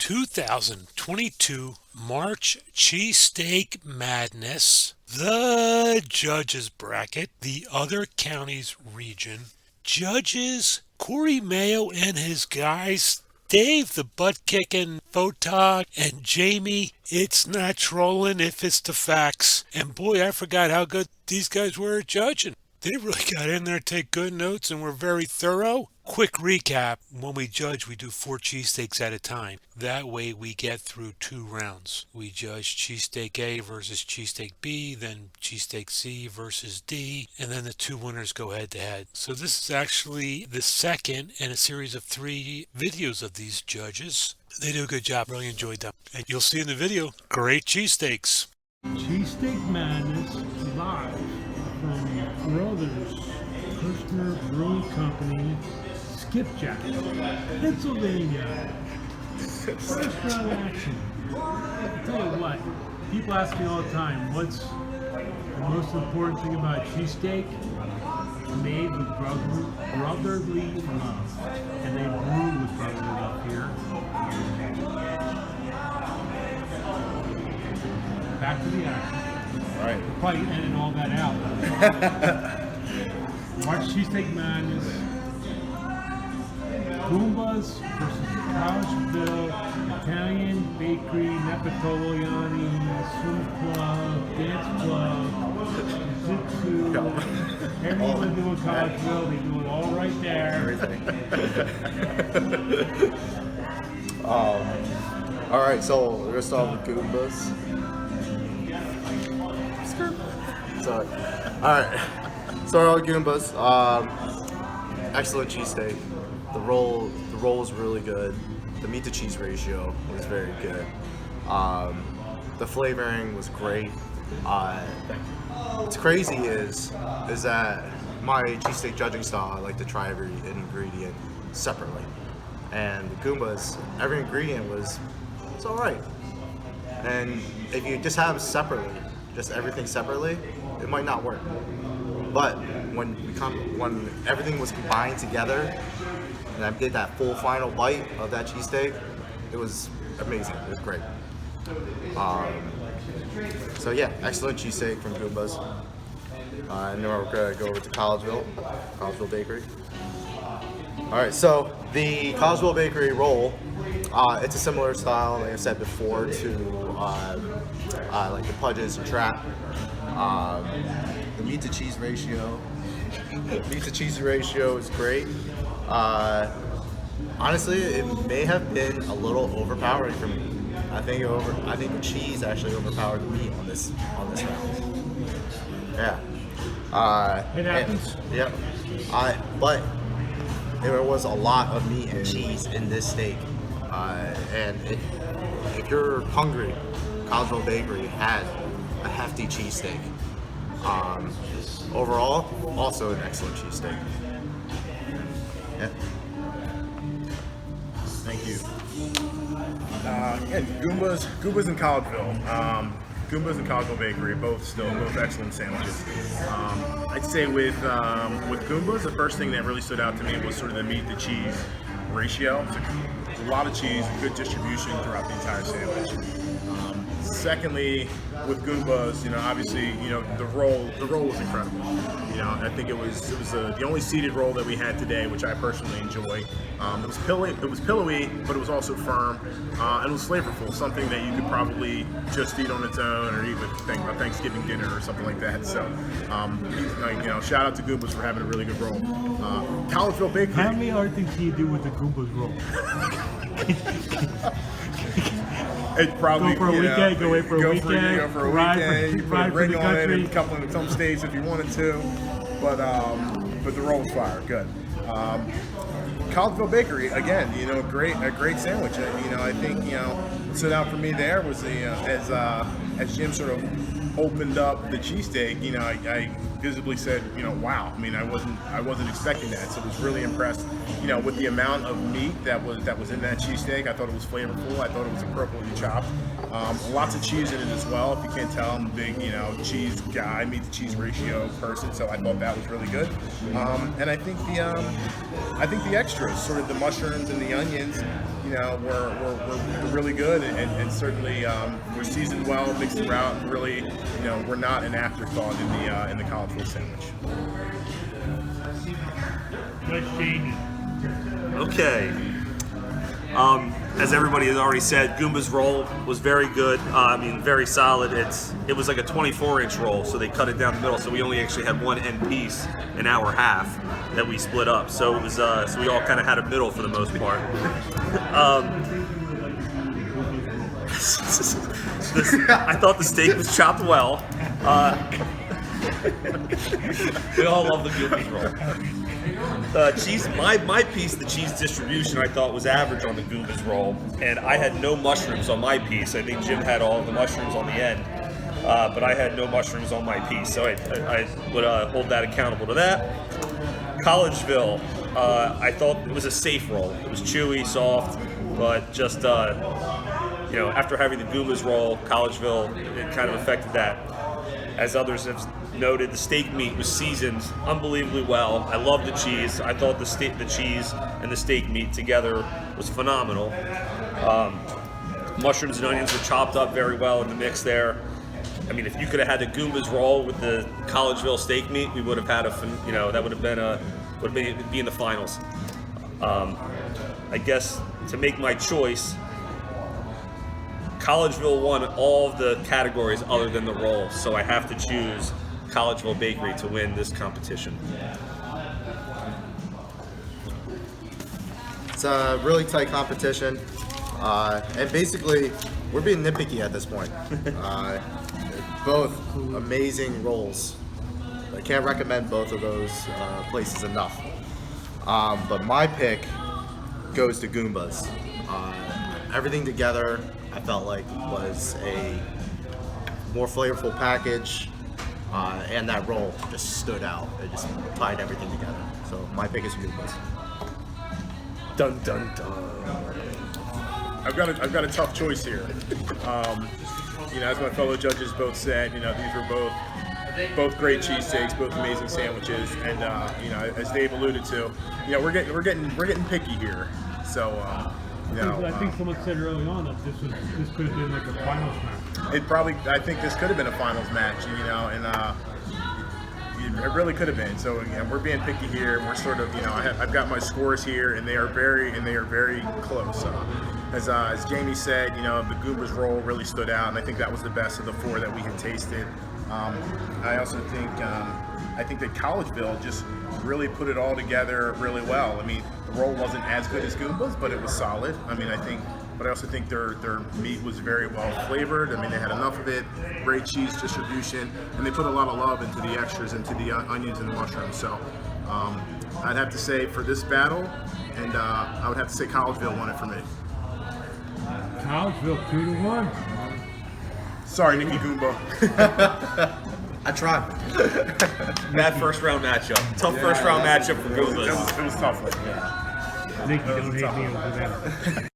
2022 March Cheesesteak Madness, the Judges Bracket, the Other Counties Region. Judges Corey Mayo and his guys, Dave the butt-kicking photog, and Jamie, it's not trolling if it's the facts. And boy, I forgot how good these guys were at judging. They really got in there to take good notes and were very thorough. Quick recap, when we judge, we do 4 cheesesteaks at a time. That way we get through 2 rounds. We judge cheesesteak A versus cheesesteak B, then cheesesteak C versus D, and then the 2 winners go head to head. So this is actually the second in a series of 3 videos of these judges. They do a good job, really enjoyed them. And you'll see in the video, great cheesesteaks. Cheesesteak Madness live from Brothers Customer Brewing Company, Skipjack, Pennsylvania. First round action. I'll tell you what, people ask me all the time, what's the most important thing about cheesesteak? Made with brotherly love. And they brew with brotherly love here. Back to the action. All right. We'll probably edit all that out. March Cheesesteak Madness. Goombas versus Collegeville, Italian Bakery, Napoletana, Swim Club, Dance Club, Jiu-Jitsu. Everyone doing Collegeville, they do it all right there. Everything. All right, so we're gonna start with Goombas. Sorry. All right. Start with Goombas. Excellent cheesesteak. The roll was really good. The meat to cheese ratio was very good. The flavoring was great. What's crazy is that my cheesesteak judging style, I like to try every ingredient separately. And the Goombas, every ingredient it's all right. And if you just have them separately, just everything separately, it might not work. But when everything was combined together, and I did that full final bite of that cheesesteak, it was amazing. It was great. So yeah, excellent cheesesteak from Goombas. And then we're gonna go over to Collegeville Bakery. All right, so the Collegeville Bakery roll, it's a similar style, like I said before, to like the Pudges and Trappe. The meat to cheese ratio is great. Honestly, it may have been a little overpowering for me. I think the cheese actually overpowered the meat on this round. Yeah. It happens. Yep. But there was a lot of meat and cheese in this steak, and if you're hungry, Collegeville Bakery had a hefty cheesesteak. Overall, also an excellent cheesesteak. Yeah. Thank you. Goombas and Collegeville. Goombas and Collegeville Bakery, both excellent sandwiches. I'd say with Goombas, the first thing that really stood out to me was sort of the meat to cheese ratio. It's a lot of cheese, good distribution throughout the entire sandwich. Secondly, with Goombas, obviously, the roll was incredible. I think it was the only seeded roll that we had today, which I personally enjoy. It was pillowy, but it was also firm, and it was flavorful. Something that you could probably just eat on its own, or eat with a Thanksgiving dinner or something like that. So, shout out to Goombas for having a really good roll. Collegeville Bakery. How many other things can you do with the Goombas roll? It probably go for a weekend, go away for a weekend, you put a ring on it, and a couple in some states if you wanted to, but the roll was fire, good. Collegeville Bakery, again, a great sandwich. I think what stood out for me there was as Jim sort of opened up the cheesesteak, I visibly said, wow. I wasn't expecting that, so I was really impressed, with the amount of meat that was in that cheesesteak. I thought it was flavorful. I thought it was appropriately chopped. Lots of cheese in it as well. If you can't tell, I'm a big, cheese guy, meat to cheese ratio person. So I thought that was really good. And I think the extras, sort of the mushrooms and the onions, we're really good, and certainly we're seasoned well, mixed throughout. Really, we're not an afterthought in the Collegeville sandwich. Let's change it. Okay. As everybody has already said, Goomba's roll was very good. Very solid. It was like a 24-inch roll, so they cut it down the middle. So we only actually had one end piece, an hour half, that we split up. So it was so we all kind of had a middle for the most part. I thought the steak was chopped well. We all love the Goomba's roll. Cheese, my piece, the cheese distribution, I thought was average on the Goomba's roll, and I had no mushrooms on my piece. I think Jim had all of the mushrooms on the end, but I had no mushrooms on my piece, so I would hold that accountable to that. Collegeville, I thought it was a safe roll. It was chewy, soft, but just after having the Goomba's roll, Collegeville, it kind of affected that. As others have noted, the steak meat was seasoned unbelievably well. I love the cheese. I thought the cheese and the steak meat together was phenomenal. Mushrooms and onions were chopped up very well in the mix there. I mean, if you could have had the Goomba's roll with the Collegeville steak meat, we would have had that would have been be in the finals. I guess to make my choice, Collegeville won all of the categories other than the roll, so I have to choose Collegeville Bakery to win this competition. It's a really tight competition, and basically we're being nitpicky at this point. Both amazing rolls. I can't recommend both of those places enough. But my pick goes to Goombas. Everything together, I felt like was a more flavorful package, and that roll just stood out. It just tied everything together. So my pick is Goombas. Dun dun dun. I've got a tough choice here. As my fellow judges both said, these were both great cheesesteaks, both amazing sandwiches, and as Dave alluded to, we're getting picky here. So. I think someone said early on that this could have been like a finals match. I think this could have been a finals match, and it really could have been. So we're being picky here. We're sort of, I've got my scores here, and they are very close. As Jamie said, the Goomba's roll really stood out, and I think that was the best of the four that we had tasted. I also think that Collegeville just really put it all together really well. I mean, the roll wasn't as good as Goomba's, but it was solid. But I also think their meat was very well flavored. I mean, they had enough of it, great cheese distribution, and they put a lot of love into the extras, into the onions and the mushrooms. So I'd have to say for this battle, and I would have to say Collegeville won it for me. Collegeville 2-1. Sorry, Nicky Goomba. I tried. Bad first round matchup. Tough first round matchup for Goombas. It was tough. Nicky, don't hate me over that.